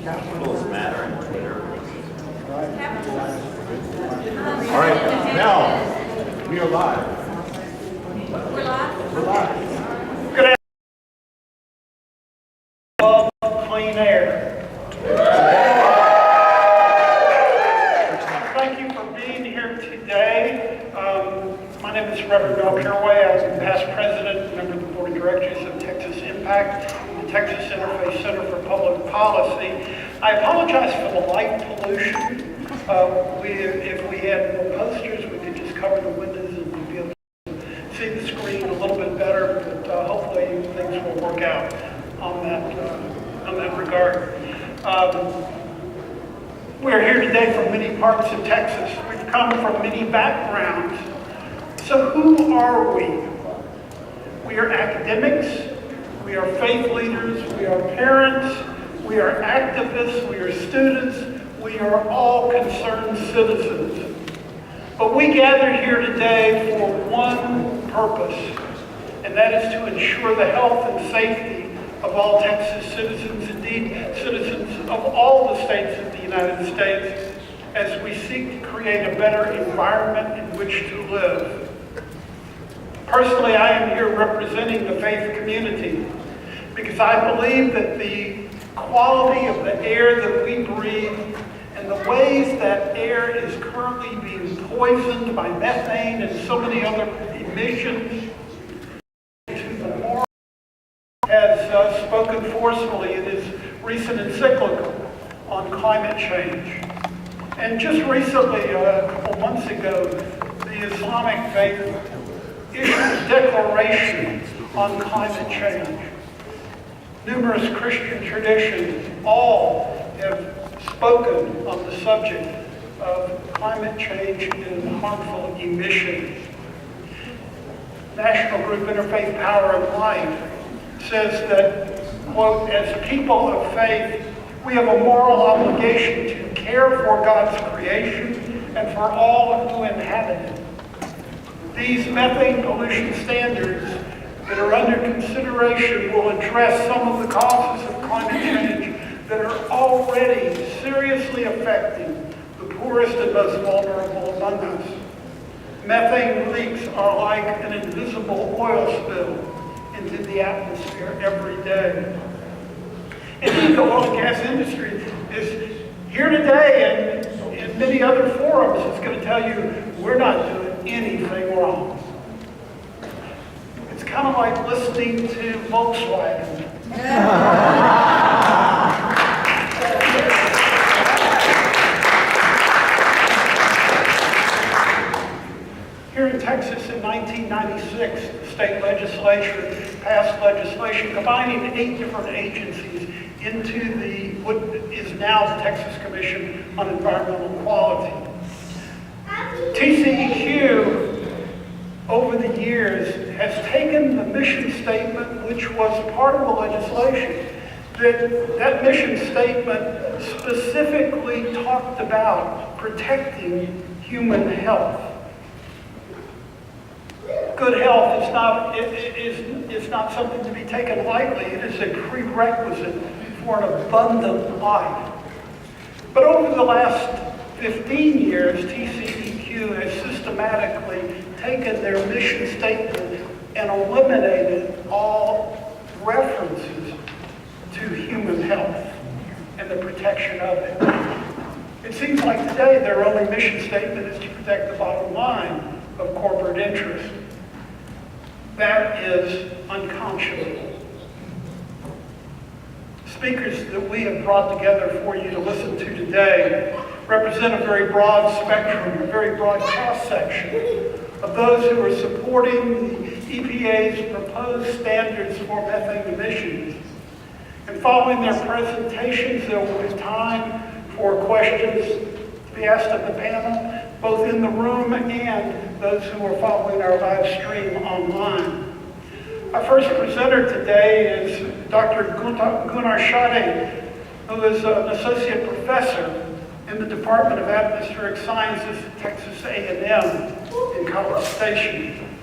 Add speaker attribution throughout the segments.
Speaker 1: Capitals matter in Twitter. All right, now we are live.
Speaker 2: We're live?
Speaker 1: We're live.
Speaker 3: Good afternoon. Of clean air. Thank you for being here today. My name is Rev Dr Valcaraway. I'm past president and member of the board of directors of Texas Impact, the Texas Interfaith Center for Public Policy. I apologize for the light pollution. If we had more posters, we could just cover the windows and we'd be able to see the screen a little bit better, but hopefully things will work out on that regard. We're here today from many parts of Texas. We've come from many backgrounds. So who are we? We are academics, we are faith leaders, we are parents, we are activists, we are students, we are all concerned citizens. But we gather here today for one purpose, and that is to ensure the health and safety of all Texas citizens, indeed citizens of all the states of the United States, as we seek to create a better environment in which to live. Personally, I am here representing the faith community because I believe that the quality of the air that we breathe and the ways that air is currently being poisoned by methane and so many other emissions has spoken forcefully in his recent encyclical on climate change. And just recently, a couple months ago, the Islamic faith issued a declaration on climate change. Numerous Christian traditions all have spoken on the subject of climate change and harmful emissions. National Group Interfaith Power and Life says that, quote, as people of faith, we have a moral obligation to care for God's creation and for all who inhabit it. These methane pollution standards that are under consideration will address some of the causes of climate change that are already seriously affecting the poorest and most vulnerable among us. Methane leaks are like an invisible oil spill into the atmosphere every day. Indeed, the oil and gas industry is here today and in many other forums is going to tell you we're not doing anything wrong. It's kind of like listening to Volkswagen. Here in Texas in 1996, the state legislature passed legislation combining 8 different agencies into what is now the Texas Commission on Environmental Quality. TCEQ, over the years, has taken the mission statement, which was part of the legislation. That mission statement specifically talked about protecting human health. Good health is not something to be taken lightly. It is a prerequisite for an abundant life. But over the last 15 years, TCEQ has systematically taken their mission statement and eliminated all references to human health and the protection of it. It seems like today their only mission statement is to protect the bottom line of corporate interest. That is unconscionable. Speakers that we have brought together for you to listen to today represent a very broad spectrum, a very broad cross-section of those who are supporting the EPA's proposed standards for methane emissions. And following their presentations, there will be time for questions to be asked of the panel, both in the room and those who are following our live stream online. Our first presenter today is Dr. Gunnar Schade, who is an associate professor in the Department of Atmospheric Sciences at Texas A&M in College Station.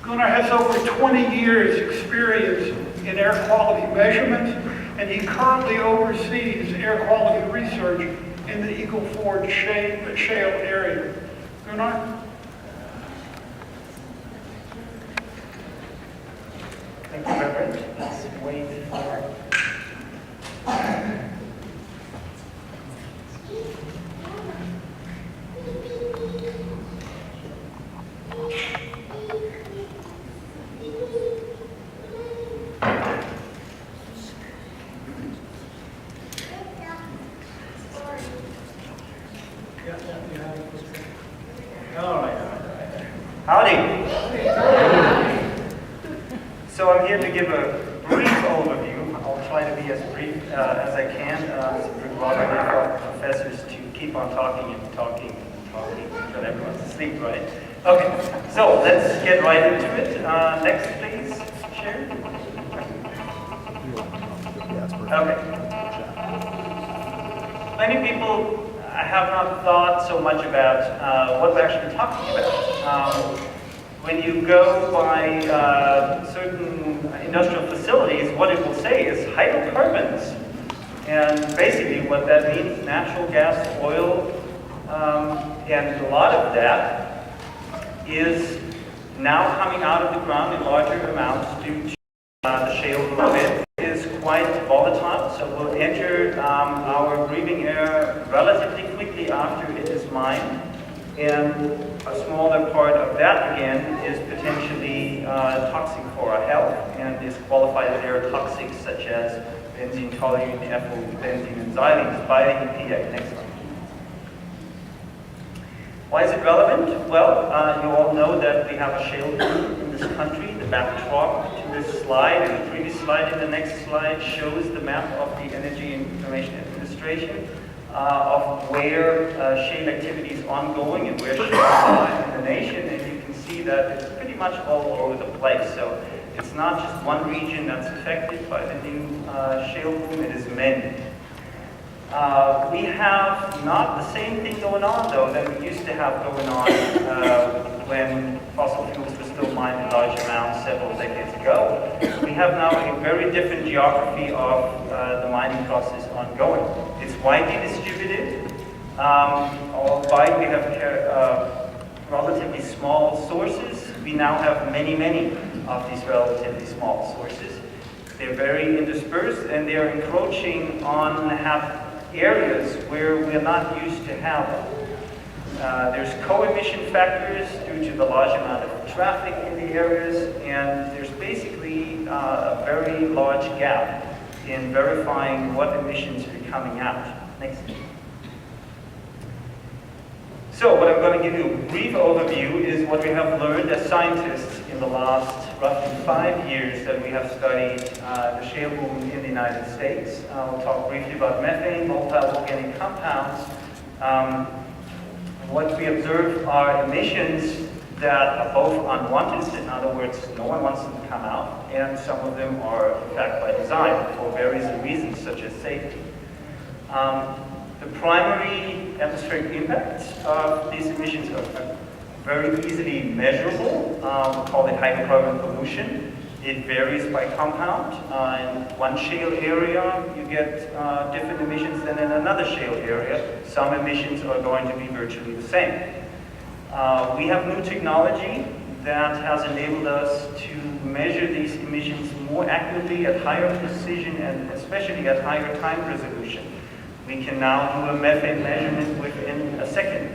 Speaker 3: Gunnar has over 20 years experience in air quality measurement and he currently oversees air quality research in the Eagle Ford Shale area. Gunnar?
Speaker 4: Thank you, Reverend. Let's wait for... All right. Howdy. So I'm here to give a brief overview. I'll try to be as brief as I can. It's prerogative of professors to keep on talking and talking and talking until everyone's asleep, right? Okay, so let's get right into it. Next, please, Sharon. Okay. Many people have not thought so much about what we're actually talking about. When you go by certain industrial facilities, what it will say is hydrocarbons. And basically what that means, natural gas, oil, and a lot of that is now coming out of the ground in larger amounts due to the shale below it is quite volatile, so will enter our breathing air relatively quickly after it is mined. And a smaller part of that, again, is potentially toxic for our health and is qualified as aerotoxics such as benzene, toluene, ethyl, benzene, and xylenes by the EPA. Next one. Why is it relevant? Well, you all know that we have a shale boom in this country. The backdrop to this slide and the previous slide and the next slide shows the map of the Energy Information Administration of where shale activity is ongoing and where shale is alive in the nation, and you can see that it's pretty much all over the place. So it's not just one region that's affected by the new shale boom, it is many. We have not the same thing going on, though, that we used to have going on when fossil fuels were still mined in large amounts several decades ago. We have now a very different geography of the mining process ongoing. It's widely distributed, albeit we have relatively small sources. We now have many, many of these relatively small sources. They're very interspersed and they're encroaching on areas where we're not used to have them. There's co-emission factors due to the large amount of traffic in the areas, and there's basically a very large gap in verifying what emissions are coming out. Next. So what I'm going to give you a brief overview is what we have learned as scientists in the last roughly 5 years that we have studied the shale boom in the United States. I'll talk briefly about methane, volatile organic compounds. What we observe are emissions that are both unwanted, in other words, no one wants them to come out, and some of them are in fact by design for various reasons such as safety. The primary atmospheric impacts of these emissions are very easily measurable. We call it hydrocarbon pollution. It varies by compound. In one shale area, you get different emissions than in another shale area. Some emissions are going to be virtually the same. We have new technology that has enabled us to measure these emissions more accurately at higher precision and especially at higher time resolution. We can now do a methane measurement within a second.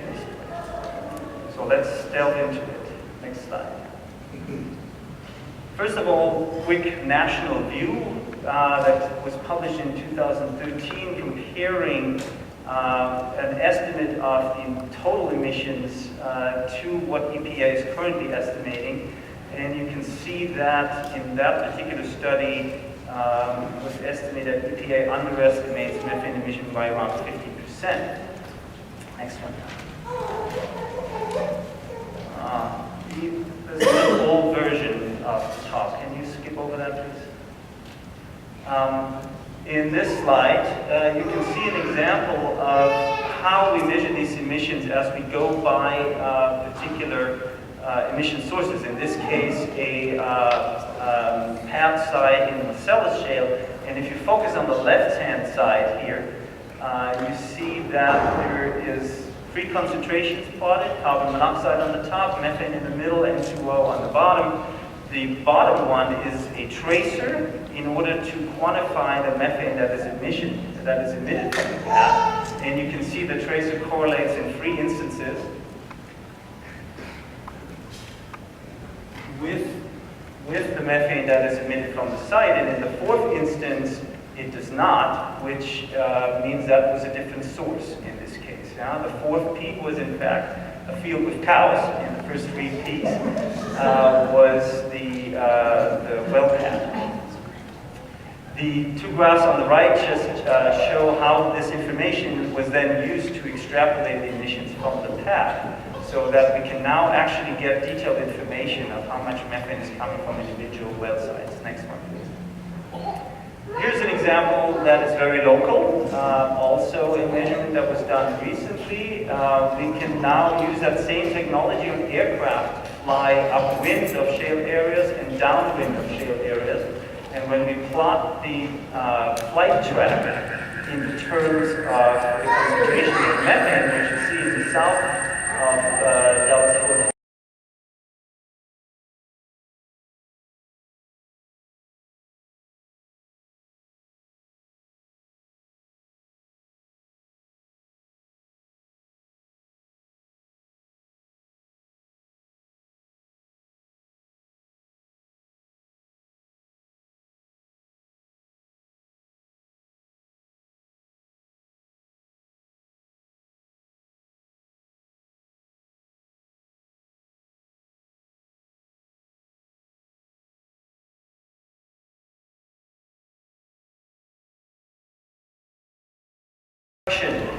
Speaker 4: So let's delve into it. Next slide. First of all, quick national view that was published in 2013 comparing an estimate of the total emissions to what EPA is currently estimating. And you can see that in that particular study, it was estimated that EPA underestimates methane emission by around 50%. Next one. This is an old version of the talk. Can you skip over that, please? In this slide, you can see an example of how we measure these emissions as we go by particular emission sources. In this case, a pad site in the Marcellus Shale, And if you focus on the left-hand side here, you see that there is 3 concentrations plotted, carbon monoxide on the top, methane in the middle, N2O on the bottom. The bottom one is a tracer in order to quantify the methane that is emitted from the gas. And you can see the tracer correlates in 3 instances with the methane that is emitted from the site, and in the 4th instance, it does not, which means that was a different source in this case. Now, the 4th peak was in fact a field with cows, and the first 3 peaks was the well pad. The 2 graphs on the right just show how this information was then used to extrapolate the emissions from the pad, so that we can now actually get detailed information of how much methane is coming from individual well sites. Next one, please. Here's an example that is very local, also a measurement that was done recently. We can now use that same technology on aircraft to fly upwind of shale areas and downwind of shale areas. And when we plot the flight track in terms of the concentration of methane, which you see in the south of Dallas-Fort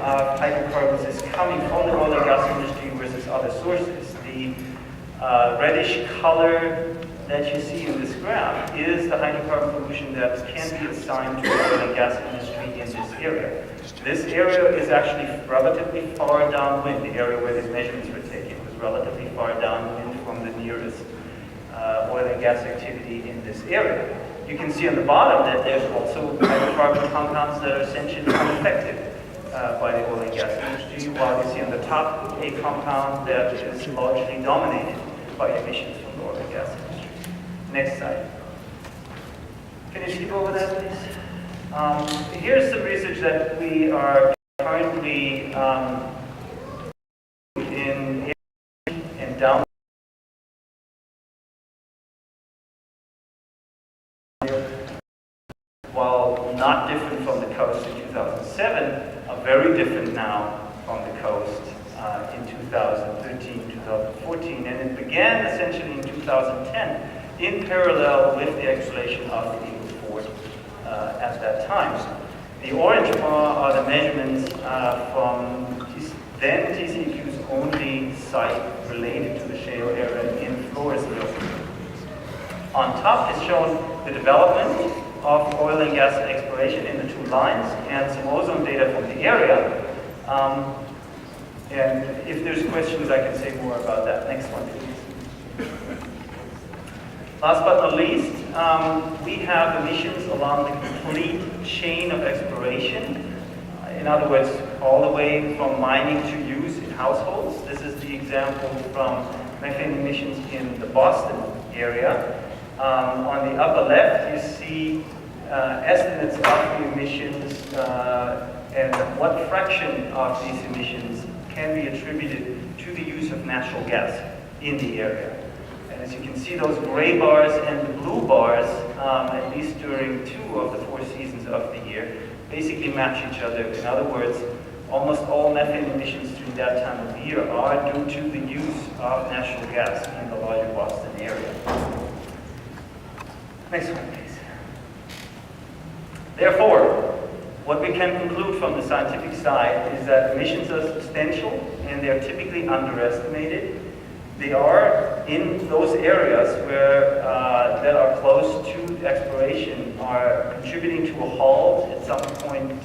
Speaker 4: of hydrocarbons is coming from the oil and gas industry versus other sources. The reddish color that you see in this graph is the hydrocarbon pollution that can be assigned to the oil and gas industry in this area. This area is actually relatively far downwind. The area where these measurements were taken was relatively far downwind from the nearest oil and gas activity in this area. You can see on the bottom that there's also hydrocarbon compounds that are essentially unaffected by the oil and gas industry, while you see on the top a compound that is largely dominated by emissions from the oil and gas industry. Next slide. Can you skip over that, please? Here's some research that we are currently in and down. While not different from the coast in 2007, are very different now from the coast in 2013, 2014, and it began essentially in 2010 in parallel with the exploration of the Eagle Ford at that time. The orange bar are the measurements from then TCEQ's only site related to the shale area in Floresville. On top is shown the development of oil and gas exploration in the 2 lines and some ozone data from the area. And if there's questions, I can say more about that. Next one, please. Last but not least, we have emissions along the complete chain of exploration. In other words, all the way from mining to use in households. This is the example from methane emissions in the Boston area. On the upper left, you see estimates of the emissions and what fraction of these emissions can be attributed to the use of natural gas in the area. And as you can see, those gray bars and the blue bars, at least during 2 of the 4 seasons of the year, basically match each other. In other words, almost all methane emissions during that time of the year are due to the use of natural gas in the larger Boston area. Next one, please. Therefore, what we can conclude from the scientific side is that emissions are substantial and they are typically underestimated. They are in those areas where that are close to exploration are contributing to a halt, at some point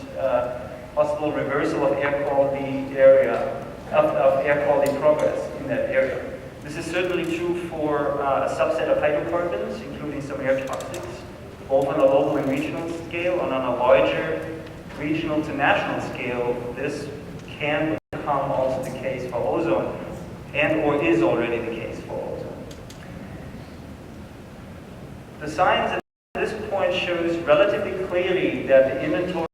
Speaker 4: possible reversal of air quality of air quality progress in that area. This is certainly true for a subset of hydrocarbons, including some air toxics, both on a local and regional scale, and on a larger regional to national scale, this can become also the case for ozone, and or is already the case for ozone. The science at this point shows relatively clearly that the inventory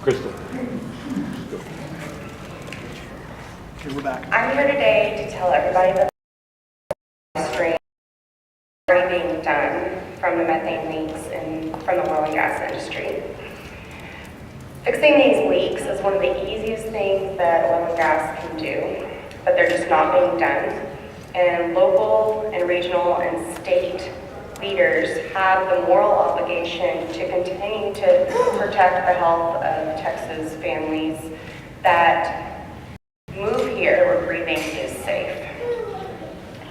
Speaker 1: Crystal.
Speaker 3: Okay, we're back.
Speaker 5: I'm here today to tell everybody that the stream is already being done from the methane leaks and from the oil and gas industry. Fixing these leaks is one of the easiest things that oil and gas can do, but they're just not being done. And local and regional and state leaders have the moral obligation to continue to protect the health of Texas families that move here where breathing is safe.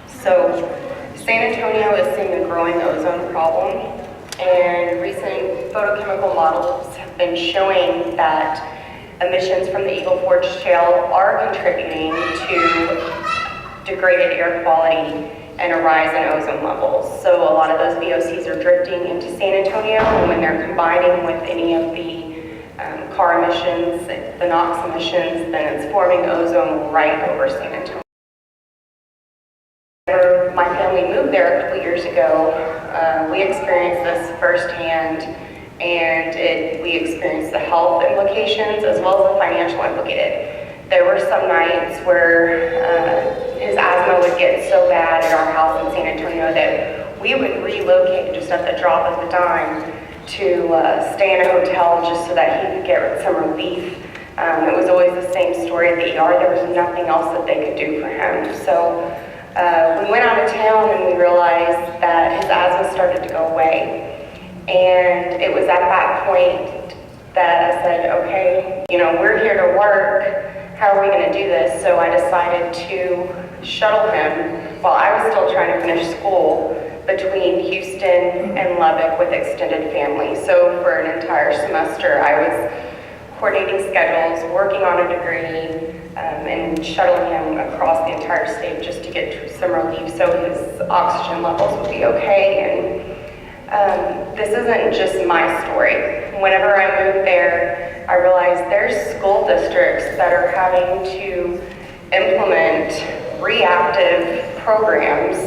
Speaker 5: So San Antonio is seeing a growing ozone problem, and recent photochemical models have been showing that emissions from the Eagle Ford shale are contributing to degraded air quality and a rise in ozone levels. So a lot of those VOCs are drifting into San Antonio, and when they're combining with any of the car emissions, the NOx emissions, then it's forming ozone right over San Antonio. Whenever my family moved there a couple years ago, we experienced this firsthand, and we experienced the health implications as well as the financial implicated. There were some nights where his asthma would get so bad at our house in San Antonio that we would relocate just at the drop of a dime to stay in a hotel just so that he could get some relief. It was always the same story at the ER. There was nothing else that they could do for him. So we went out of town and we realized that his asthma started to go away. And it was at that point that I said, okay, we're here to work. How are we going to do this? So I decided to shuttle him while I was still trying to finish school between Houston and Lubbock with extended family. So for an entire semester, I was coordinating schedules, working on a degree, and shuttling him across the entire state just to get some relief so his oxygen levels would be okay. And this isn't just my story. Whenever I moved there, I realized there's school districts that are having to implement reactive programs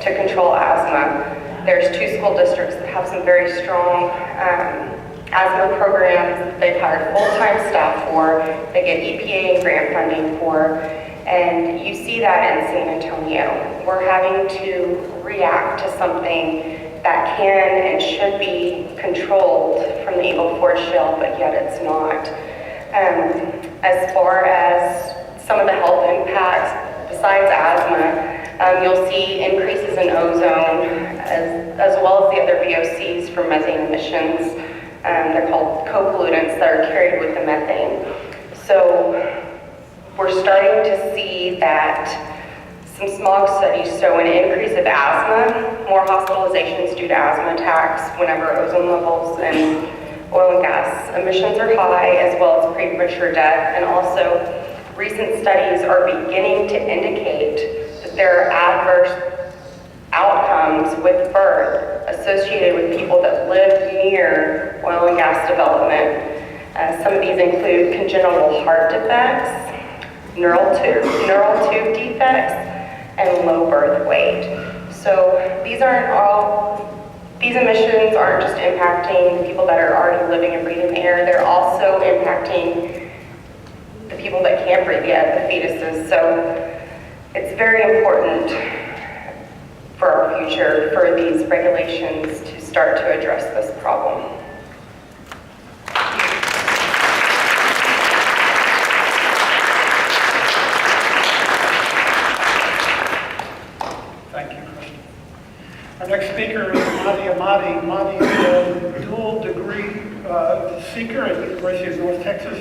Speaker 5: to control asthma. There's 2 school districts that have some very strong asthma programs that they've hired full-time staff for, they get EPA and grant funding for, and you see that in San Antonio. We're having to react to something that can and should be controlled from the Eagle Ford shale, but yet it's not. As far as some of the health impacts, besides asthma, you'll see increases in ozone, as well as the other VOCs from methane emissions. They're called co-pollutants that are carried with the methane. So we're starting to see that some smog studies show an increase of asthma, more hospitalizations due to asthma attacks whenever ozone levels and oil and gas emissions are high, as well as premature death. And also, recent studies are beginning to indicate that there are adverse outcomes with birth associated with people that live near oil and gas development. Some of these include congenital heart defects, neural tube defects, and low birth weight. So these emissions aren't just impacting the people that are already living and breathing the air, they're also impacting the people that can't breathe yet, the fetuses. So it's very important for our future for these regulations to start to address this problem.
Speaker 3: Our next speaker speaker is Mahdi Ahmadi. Mahdi is a dual degree seeker at the University of North Texas.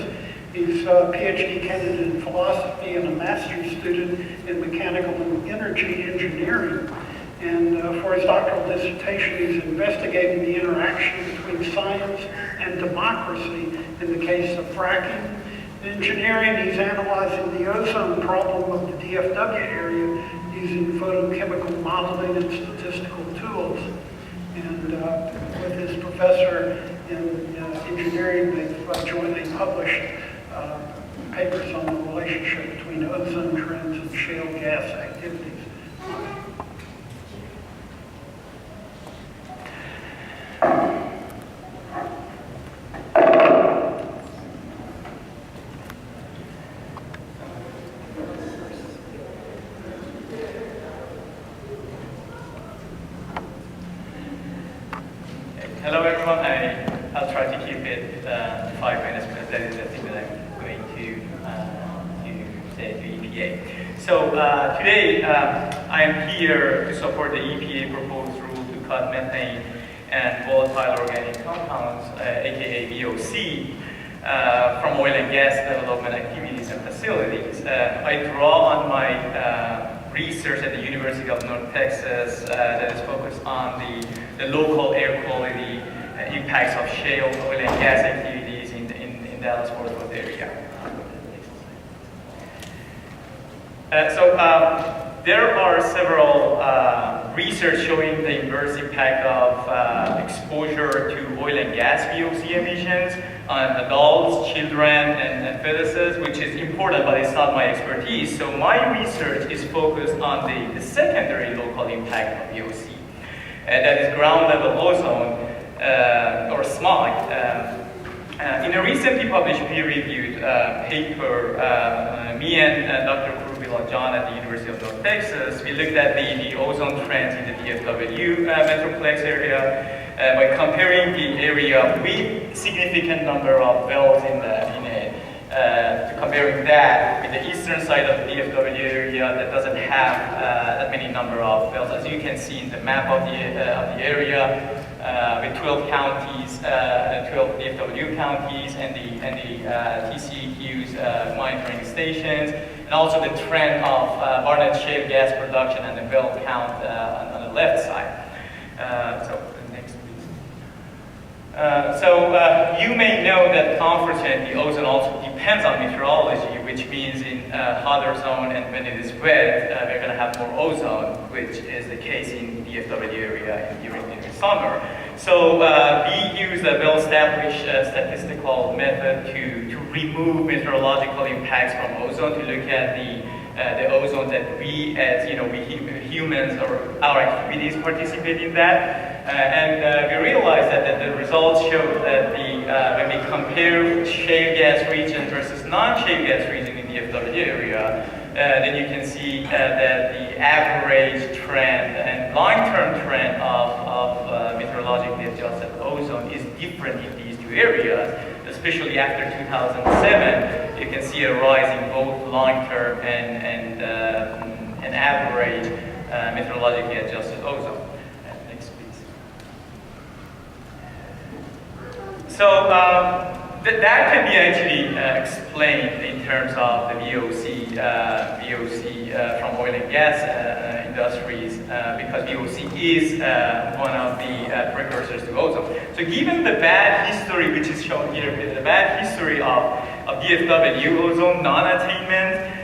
Speaker 3: He's a PhD candidate in philosophy and a master's student in mechanical and energy engineering. And for his doctoral dissertation, he's investigating the interaction between science and democracy in the case of fracking. In engineering, he's analyzing the ozone problem of the DFW area using photochemical modeling and statistical tools. And with his professor in engineering, they've jointly published papers on the relationship between ozone trends and shale gas activities.
Speaker 6: Hello everyone, I'll try to keep it 5 minutes because that is the thing that I'm going to say to EPA. So today I am here to support the EPA proposed rule to cut methane and volatile organic compounds, aka VOC, from oil and gas development activities and facilities. I draw on my research at the University of North Texas that is focused on the local air quality impacts of shale oil and gas activities in Dallas-Fort Worth area. There are several research showing the inverse impact of exposure to oil and gas VOC emissions on adults, children, and fetuses, which is important, but it's not my expertise. So my research is focused on the secondary local impact of VOC. That is ground level ozone or smog. In a recently published peer-reviewed paper, me and Dr. John at the University of North Texas, we looked at the ozone trends in the DFW metroplex area by comparing the area with significant number of wells in it, comparing that with the eastern side of the DFW area that doesn't have that many number of wells. As you can see in the map of the area, with 12 counties, 12 DFW counties, and the TCEQ's monitoring stations, and also the trend of Barnett shale gas production and the well count on the left side. Next, please. You may know that unfortunately ozone also depends on meteorology, which means in hotter zone and when it is wet, we're going to have more ozone, which is the case in the DFW area during the summer. So we use a well-established statistical method to remove meteorological impacts from ozone, to look at the ozone that we, as we humans or our activities participate in that, and we realized that the results show that when we compare shale gas region versus non-shale gas region in the DFW area, then you can see that the average trend and long-term trend of meteorologically adjusted ozone is different in these two areas. Especially after 2007, you can see a rise in both long-term and average meteorologically adjusted ozone. Next, please. So that can be actually explained in terms of the VOC from oil and gas industries, because VOC is one of the precursors to ozone. So given the bad history, which is shown here, the bad history of DFW ozone non-attainment,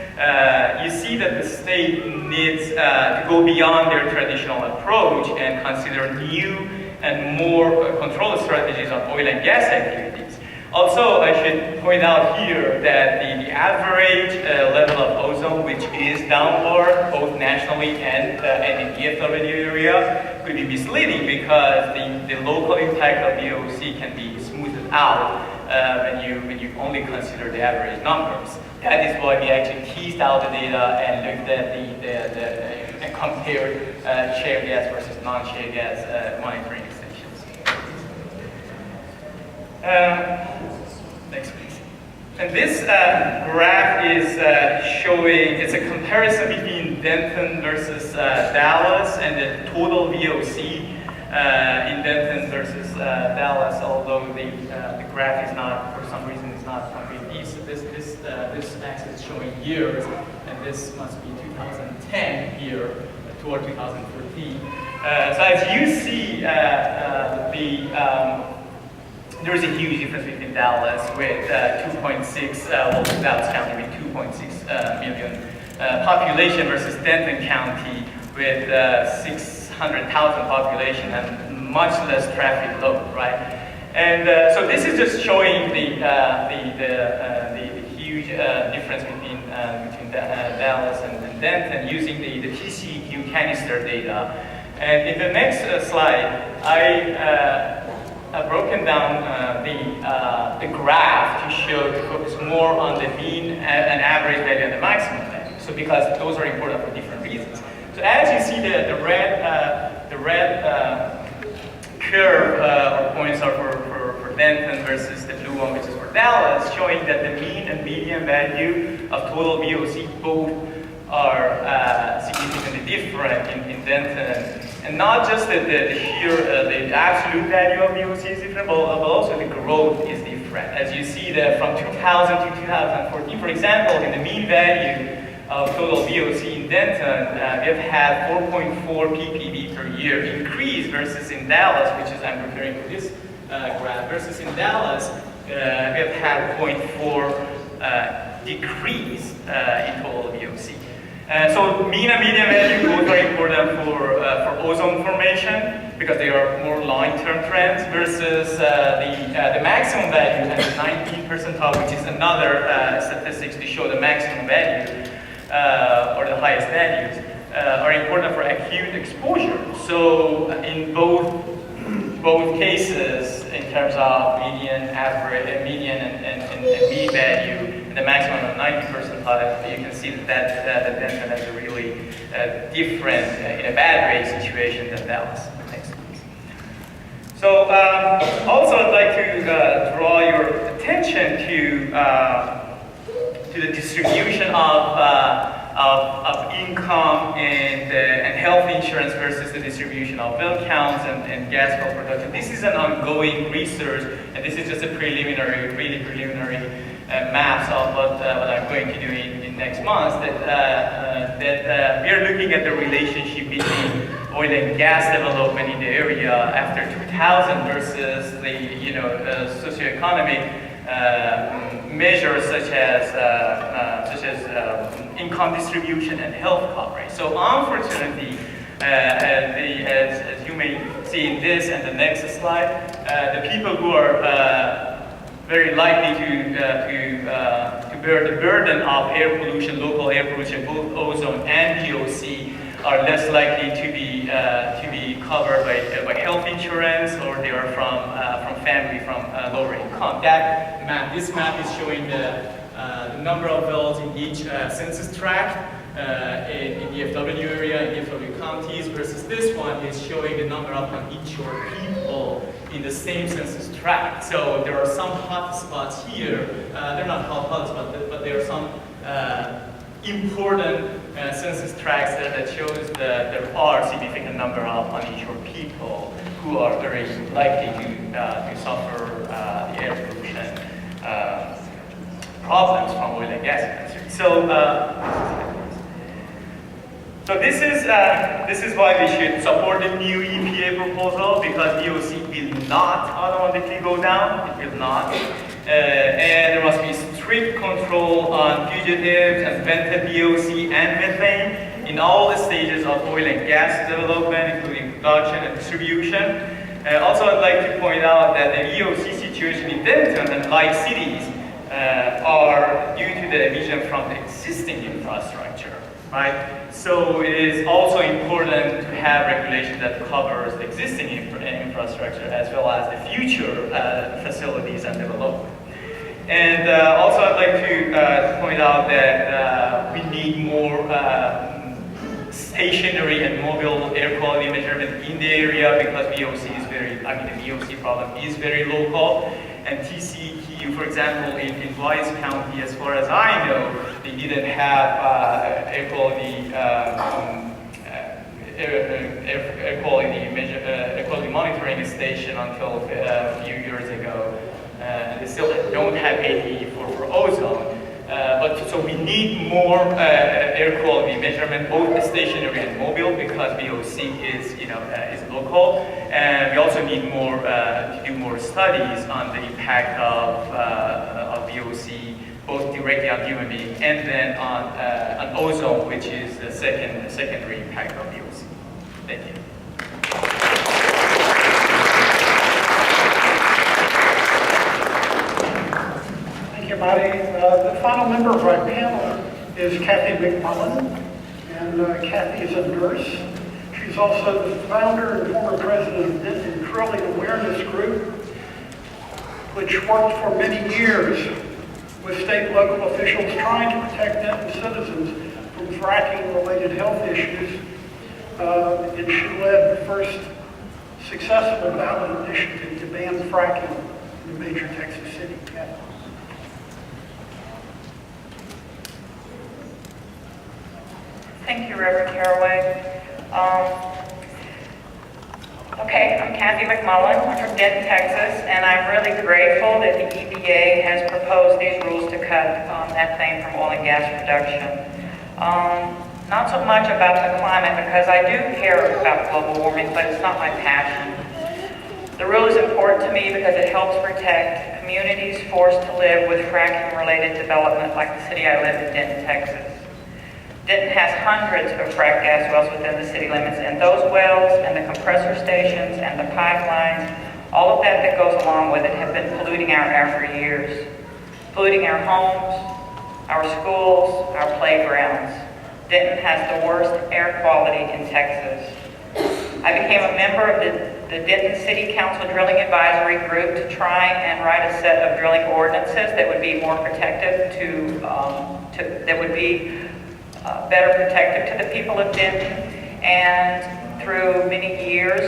Speaker 6: you see that the state needs to go beyond their traditional approach and consider new and more control strategies on oil and gas activities. Also, I should point out here that the average level of ozone, which is downward both nationally and in the DFW area, could be misleading because the local impact of VOC can be smoothed out when you only consider the average numbers. That is why we actually teased out the data and looked at and compared shale gas versus non-shale gas monitoring stations. Next, please. And this graph is showing, it's a comparison between Denton versus Dallas and the total VOC in Denton versus Dallas, although the graph is not, for some reason, it's not complete. This axis is showing years, and this must be 2010 here toward 2014. So as you see, there is a huge difference between Dallas with 2.6, well, Dallas County with 2.6 million population versus Denton County with 600,000 population and much less traffic load, right? And so this is just showing the huge difference between Dallas and Denton using the TCEQ canister data. And in the next slide, I've broken down the graph to show, to focus more on the mean and average value and the maximum value. So because those are important for different reasons. So as you see, the red curve or points are for Denton versus the blue one, which is for Dallas, showing that the mean and median value of total VOC both are significantly different in Denton. And not just the sheer, the absolute value of VOC is different, but also the growth is different. As you see that from 2000 to 2014, for example, in the mean value of total VOC in Denton, we have had 4.4 ppb per year increase versus in Dallas, which is, I'm referring to this graph, versus in Dallas, we have had 0.4 decrease in total VOC. So mean and median value both are important for ozone formation because they are more long-term trends versus the maximum value and the 19th percentile, which is another statistics to show the maximum value or the highest values, are important for acute exposure. So in both cases, in terms of median, average, median and mean value, the maximum of 90 percentile, you can see that Denton has a really different, in a bad rate situation than Dallas. Next, please. So also I'd like to draw your attention to the distribution of income and health insurance versus the distribution of well counts and gas well production. This is an ongoing research, and this is just a preliminary, really preliminary maps of what I'm going to do in next month. That we are looking at the relationship between oil and gas development in the area after 2000 versus the socioeconomic measures such as income distribution and health coverage. So unfortunately, as you may see in this and the next slide, the people who are very likely to bear the burden of air pollution, local air pollution, both ozone and VOC, are less likely to be covered by health insurance, or they are from family from lower income. This map is showing the number of wells in each census tract in the FW area, in the FW counties, versus this one is showing the number of uninsured people in the same census tract. So there are some hot spots here. They're not hot spots, but there are some important census tracts that shows that there are a significant number of uninsured people who are very likely to suffer the air pollution problems from oil and gas industry. So this is why we should support the new EPA proposal, because VOC will not automatically go down. It will not. And there must be strict control on fugitives and vented VOC and methane in all the stages of oil and gas development, including production and distribution. Also, I'd like to point out that the VOC situation in Denton and like cities are due to the emission from the existing infrastructure, right? So it is also important to have regulation that covers the existing infrastructure as well as the future facilities and development. And also I'd like to point out that we need more stationary and mobile air quality measurement in the area, because VOC is the VOC problem is very local. And TCEQ, for example, in Wise County, as far as I know, they didn't have air quality air quality monitoring station until a few years ago. They still don't have any for ozone. But so we need more air quality measurement, both stationary and mobile, because VOC is is local, and we also need more to do more studies on the impact of VOC, both directly on human beings and then on ozone, which is the secondary impact of VOC. Thank you.
Speaker 3: Thank you, Marty. The final member of our panel is Kathy McMullen, and Kathy is a nurse. She's also the founder and former president of Denton Drilling Awareness Group, which worked for many years with state and local officials trying to protect Denton citizens from fracking-related health issues. And she led the first successful ballot initiative to ban fracking in a major Texas city. Kathy.
Speaker 2: Thank you, Rev Caraway. Okay, I'm Kathy McMullen. I'm from Denton, Texas, and I'm really grateful that the EPA has proposed these rules to cut methane from oil and gas production. Not so much about the climate, because I do care about global warming, but it's not my passion. The rule is important to me because it helps protect communities forced to live with fracking-related development, like the city I live in, Denton, Texas. Denton has hundreds of frac gas wells within the city limits, and those wells and the compressor stations and the pipelines, all of that goes along with it, have been polluting our air for years. Polluting our homes, our schools, our playgrounds. Denton has the worst air quality in Texas. I became a member of the Denton City Council Drilling Advisory Group to try and write a set of drilling ordinances that would be more protective that would be better protective to the people of Denton. And through many years,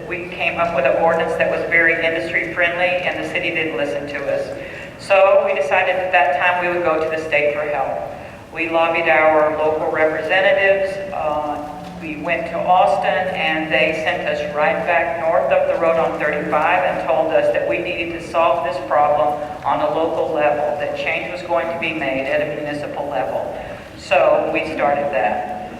Speaker 2: we came up with an ordinance that was very industry friendly, and the city didn't listen to us. So we decided at that time we would go to the state for help. We lobbied our local representatives. We went to Austin, and they sent us right back north of the road on 35 and told us that we needed to solve this problem on a local level, that change was going to be made at a municipal level. So we started that.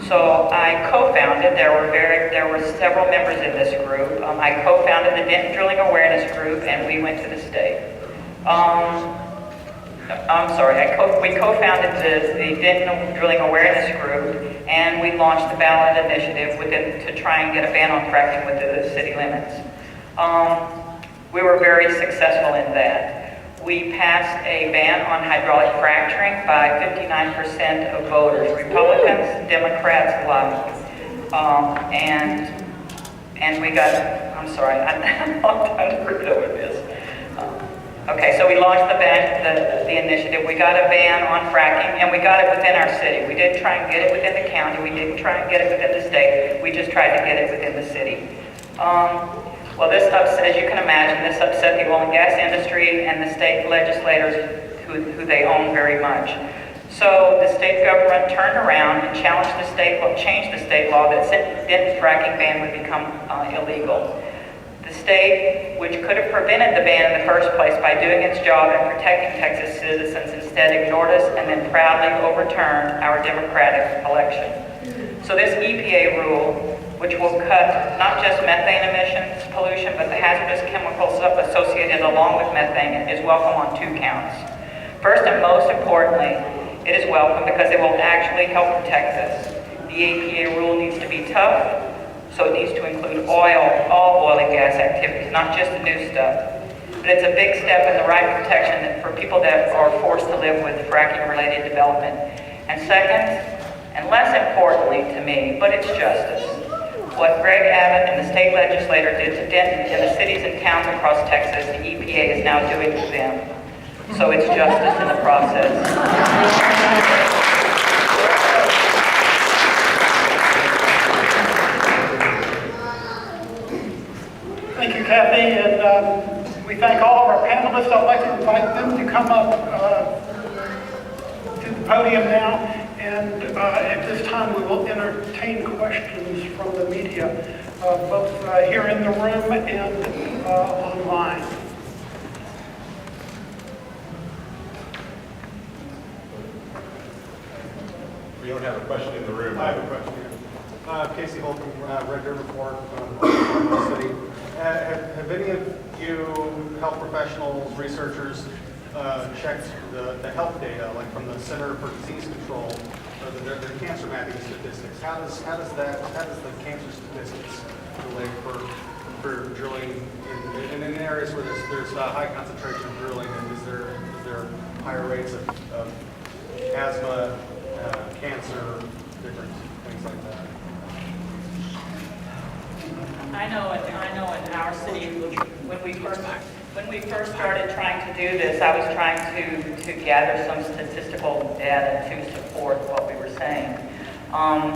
Speaker 2: So I co-founded, there were several members in this group. I co-founded the Denton Drilling Awareness Group, and we went to the state. We co-founded the Denton Drilling Awareness Group, and we launched the ballot initiative to try and get a ban on fracking within the city limits. We were very successful in that. We passed a ban on hydraulic fracturing by 59% of voters, Republicans, Democrats, lobbied. And we got, I'm sorry, I'm trying to forget over this. Okay, so we launched the initiative. We got a ban on fracking, and we got it within our city. We didn't try and get it within the county. We didn't try and get it within the state. We just tried to get it within the city. Well, this upset, as you can imagine, this upset the oil and gas industry and the state legislators who they own very much. So the state government turned around and changed the state law that said Denton fracking ban would become illegal. The state, which could have prevented the ban in the first place by doing its job and protecting Texas citizens, instead ignored us and then proudly overturned our democratic election. So this EPA rule, which will cut not just methane emissions, pollution, but the hazardous chemicals associated along with methane, is welcome on 2 counts. First and most importantly, it is welcome because it will actually help protect us. The EPA rule needs to be tough, so it needs to include all oil and gas activities, not just the new stuff. But it's a big step in the right protection for people that are forced to live with fracking-related development. And second, and less importantly to me, but it's justice. What Greg Abbott and the state legislator did to Denton and the cities and towns across Texas, the EPA is now doing to them. So it's justice in the process.
Speaker 3: Thank you, Kathy, and we thank all of our panelists. I'd like to invite them to come up to the podium now. And at this time, we will entertain questions from the media, both here in the room and online.
Speaker 1: We don't have a question in the room.
Speaker 7: I have a question here. Casey Holcomb, Red River Report, Oklahoma City. Have any of you health professionals, researchers, checked the health data, like from the Center for Disease Control, or their cancer mapping statistics? How does the cancer statistics relate for drilling in areas where there's a high concentration of drilling? And is there higher rates of asthma, cancer, different things like that?
Speaker 2: I know in our city, when we first started trying to do this, I was trying to gather some statistical data to support what we were saying. On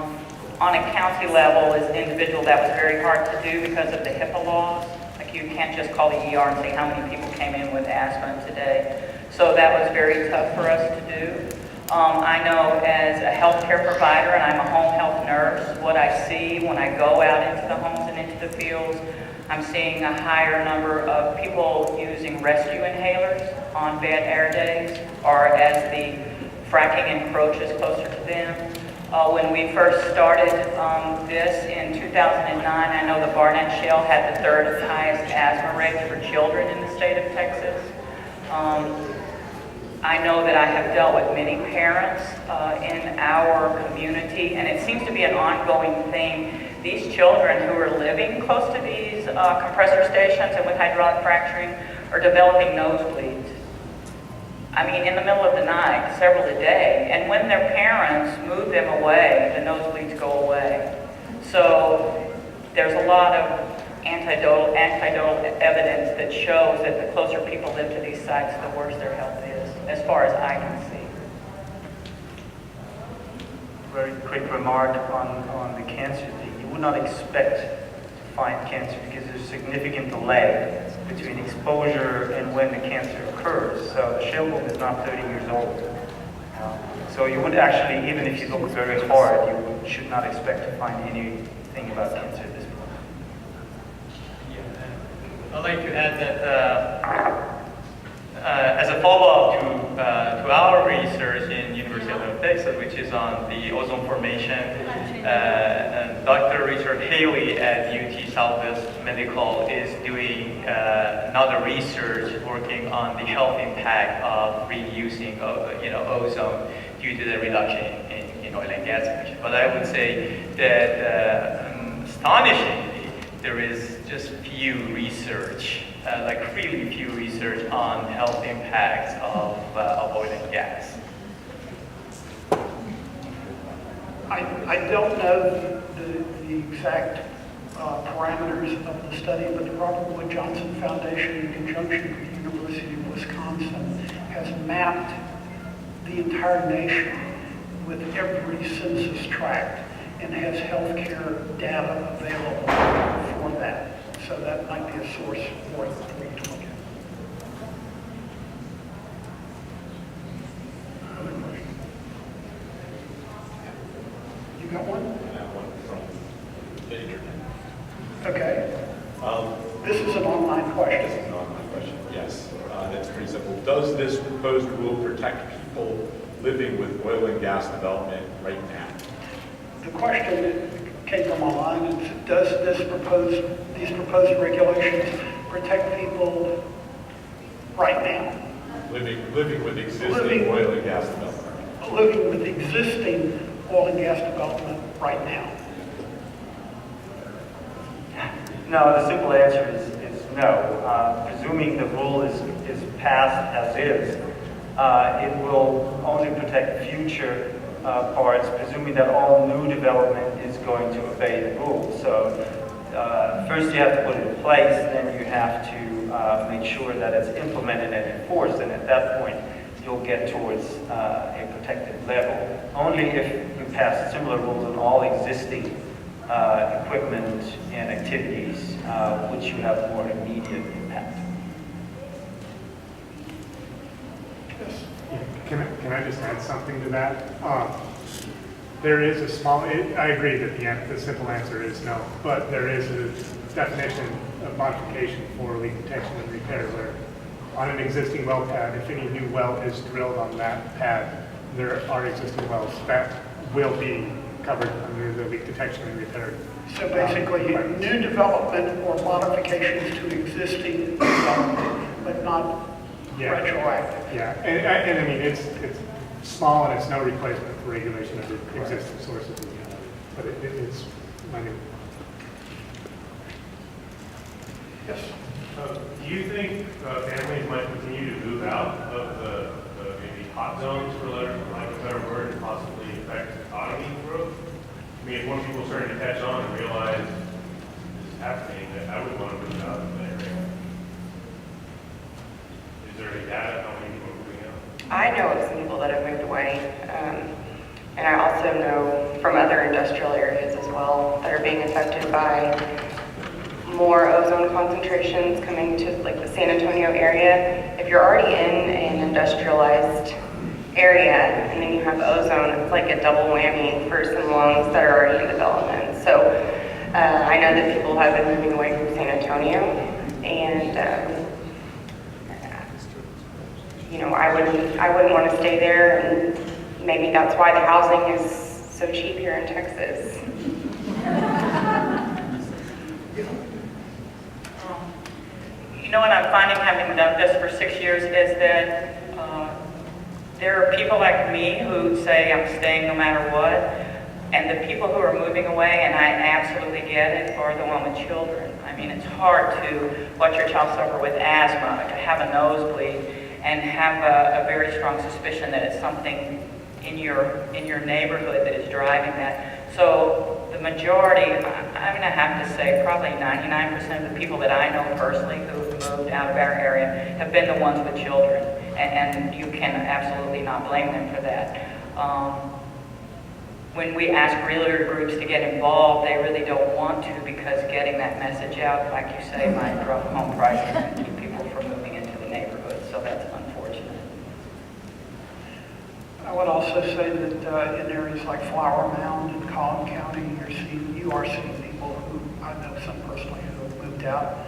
Speaker 2: a county level, as an individual, that was very hard to do because of the HIPAA laws. Like, you can't just call the ER and say how many people came in with asthma today. So that was very tough for us to do. I know as a healthcare provider, and I'm a home health nurse, what I see when I go out into the homes and into the fields, I'm seeing a higher number of people using rescue inhalers on bad air days, or as the fracking encroaches closer to them. When we first started this in 2009, I know the Barnett Shale had the third highest asthma rates for children in the state of Texas. I know that I have dealt with many parents in our community, and it seems to be an ongoing theme. These children who are living close to these compressor stations and with hydraulic fracturing are developing nosebleeds. I mean, in the middle of the night, several a day, and when their parents move them away, the nosebleeds go away. So there's a lot of anecdotal evidence that shows that the closer people live to these sites, the worse their health is, as far as I can see.
Speaker 4: Very quick remark on the cancer thing. You would not expect to find cancer because there's significant delay between exposure and when the cancer occurs. So the shale boom is not 30 years old. So you would actually, even if you look very hard, you should not expect to find anything about cancer at this point.
Speaker 6: I'd like to add that as a follow-up to our research in University of Texas, which is on the ozone formation, Dr. Richard Haley at UT Southwest Medical is doing another research working on the health impact of reusing ozone due to the reduction in oil and gas emissions. But I would say that astonishingly, there is just few research, like really few research on health impacts of oil and gas.
Speaker 3: I don't know the exact parameters of the study, but the Robert Wood Johnson Foundation, in conjunction with the University of Wisconsin, has mapped the entire nation with every census tract and has healthcare data available for that. So that might be a source for you to look at. Other questions? You got one?
Speaker 1: I have one from the internet.
Speaker 3: Okay. This is an online question.
Speaker 1: This is an online question, yes. That's pretty simple. Does this proposed rule protect people living with oil and gas development right now?
Speaker 3: The question came from online, and does these proposed regulations protect people right now?
Speaker 1: Living with existing oil and gas development.
Speaker 3: Living with existing oil and gas development right now?
Speaker 4: No, the simple answer is no. Presuming the rule is passed as is, it will only protect future parts, presuming that all new development is going to obey the rule. So first you have to put it in place, then you have to make sure that it's implemented and enforced, and at that point you'll get towards a protected level. Only if you pass similar rules on all existing equipment and activities, which you have more immediate impact.
Speaker 7: Can I just add something to that?
Speaker 8: There is a small, I agree that the simple answer is no, but there is a definition of modification for leak detection and repair where on an existing well pad, if any new well is drilled on that pad, there are existing wells that will be covered under the leak detection and repair.
Speaker 3: So basically, new development or modifications to existing development, but not retroactive.
Speaker 8: Yeah, and I mean, it's small and it's no replacement for regulation of the existing sources, but it's minute.
Speaker 3: Yes.
Speaker 9: Do you think families might continue to move out of the maybe hot zones, for lack of a better word, and possibly affect economy growth? I mean, if more people starting to catch on and realize this is happening, that I would want to move out of that area. Is there any data how many people are moving out?
Speaker 5: I know of some people that have moved away, and I also know from other industrial areas as well that are being affected by more ozone concentrations coming to like the San Antonio area. If you're already in an industrialized area and then you have ozone, it's like a double whammy for some lungs that are already in development. So I know that people have been moving away from San Antonio, and you know, I wouldn't want to stay there, and maybe that's why the housing is so cheap here in Texas.
Speaker 2: You know what I'm finding, having done this for 6 years, is that there are people like me who say I'm staying no matter what, and the people who are moving away, and I absolutely get it, are the one with children. I mean, it's hard to watch your child suffer with asthma, to have a nosebleed, and have a very strong suspicion that it's something in your neighborhood that is driving that. So the majority, I'm gonna have to say probably 99% of the people that I know personally who have moved out of our area have been the ones with children, and you can absolutely not blame them for that. When we ask realtor groups to get involved, they really don't want to, because getting that message out, like you say, might drop home prices and keep people from moving into the neighborhood, so that's unfortunate.
Speaker 3: I would also say that in areas like Flower Mound and Collin County, you are seeing people who, I know some personally, who have moved out.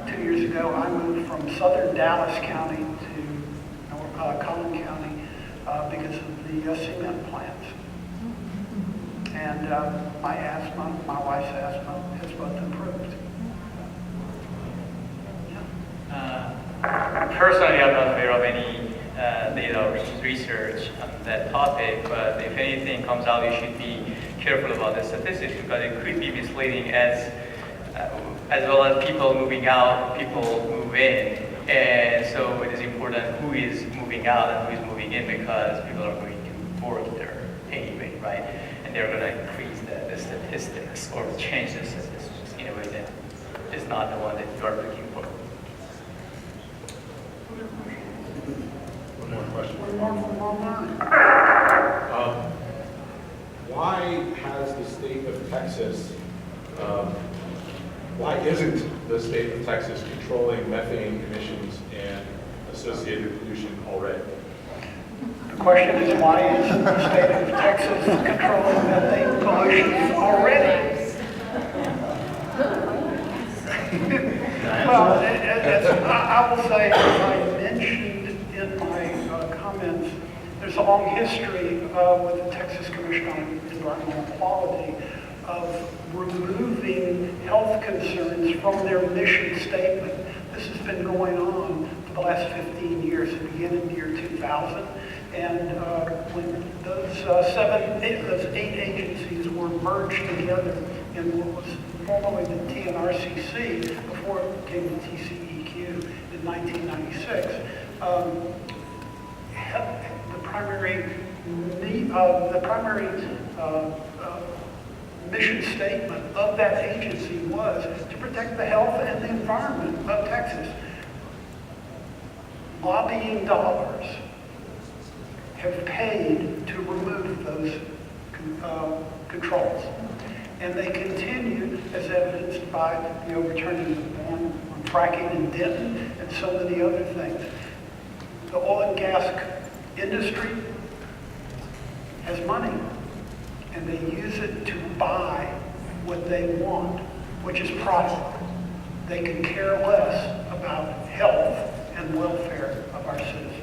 Speaker 3: 2 years ago, I moved from southern Dallas County to Collin County because of the cement plants. And my asthma, my wife's asthma, has both improved.
Speaker 6: Personally, I'm not aware of any data or research on that topic, but if anything comes out, you should be careful about the statistics, because it could be misleading as well as people moving out, people move in. And so it is important who is moving out and who is moving in, because people are going to work there anyway, right? And they're going to increase the statistics or change the statistics in a way that is not the one that you are looking for.
Speaker 1: One more question.
Speaker 3: One more from online.
Speaker 1: Why has the state of Texas, why isn't the state of Texas controlling methane emissions and associated pollution already?
Speaker 3: The question is, why isn't the state of Texas controlling methane pollution already? Well, I will say, as I mentioned in my comments, there's a long history with the Texas Commission on Environmental Quality of removing health concerns from their mission statement. This has been going on for the last 15 years. It began in the year 2000. And when those 8 agencies were merged together in what was formerly the TNRCC before it became the TCEQ in 1996, the primary mission statement of that agency was to protect the health and the environment of Texas. Lobbying dollars have paid to remove those controls. And they continue, as evidenced by the overturning of the ban on fracking in Denton and so many other things. The oil and gas industry has money. and they use it to buy what they want, which is profit. They can care less about health and welfare of our citizens.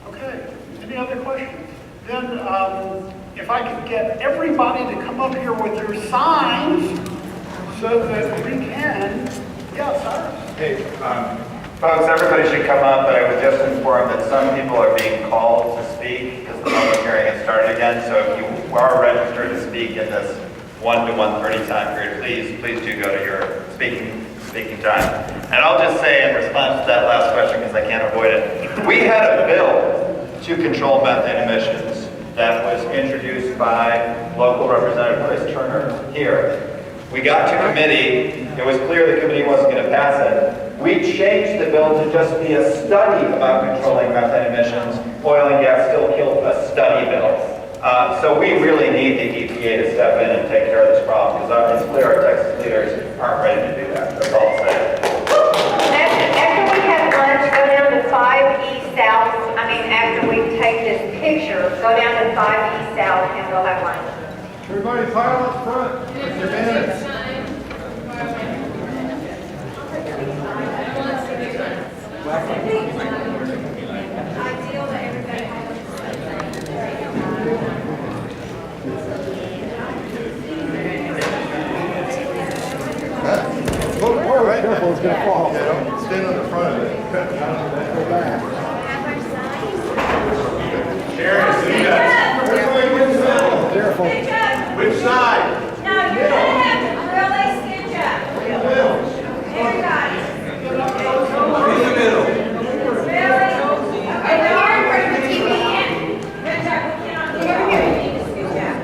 Speaker 3: Okay, any other questions? Then, if I could get everybody to come up here with their signs so that we can, yeah, Cyrus.
Speaker 10: Hey, folks, everybody should come up, but I was just informed that some people are being called to speak because the public hearing has started again. So if you are registered to speak in this 1 to 1:30 time period, please do go to your speaking time. And I'll just say in response to that last question, because I can't avoid it, we had a bill to control methane emissions that was introduced by local representative Chris Turner here. We got to committee, it was clear the committee wasn't going to pass it. We changed the bill to just be a study about controlling methane emissions. Oil and gas still killed a study bill. So we really need the EPA to step in and take care of this problem, because it's clear our Texas leaders aren't ready to do that. That's all I'll say.
Speaker 11: After we have lunch, go down to 5 East South. After we take this picture, go down to 5 East South and we'll have lunch.
Speaker 7: Everybody pile up front with your minutes. Right careful, it's going to fall. Yeah, don't stand on the front of it. Go back.
Speaker 1: Sharon, see that?
Speaker 7: Everybody which side? Careful.
Speaker 1: Which side?
Speaker 11: No, you're going to have to really stitch up. Everybody.
Speaker 1: In the middle.
Speaker 11: Really? Okay, we are bring the TV in. Good job. We cannot do it. We need to stitch up.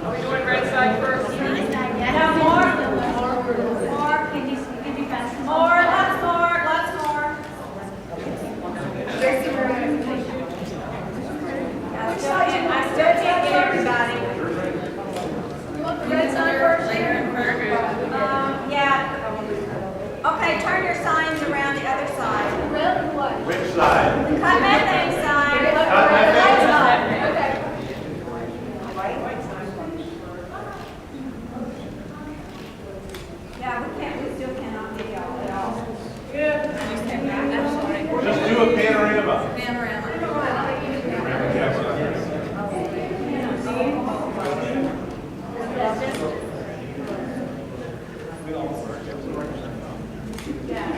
Speaker 11: Are we doing right side first? No, more. More. Can you pass? More. Lots more. Lots more. I still can't get everybody. You want the red sign first? Yeah. Okay, turn your signs around the other side. Red and what?
Speaker 1: Which side?
Speaker 11: Cut methane sign.
Speaker 1: Cut methane sign.
Speaker 11: Okay. Yeah, we still cannot get y'all at all.
Speaker 1: Just do a panorama.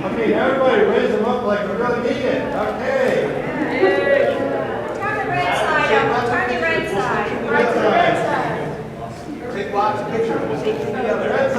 Speaker 7: Okay, everybody raise them up like we really need it. Okay.
Speaker 11: Turn the red side over. Turn the red side.
Speaker 7: Take lots of pictures. We'll stick them together.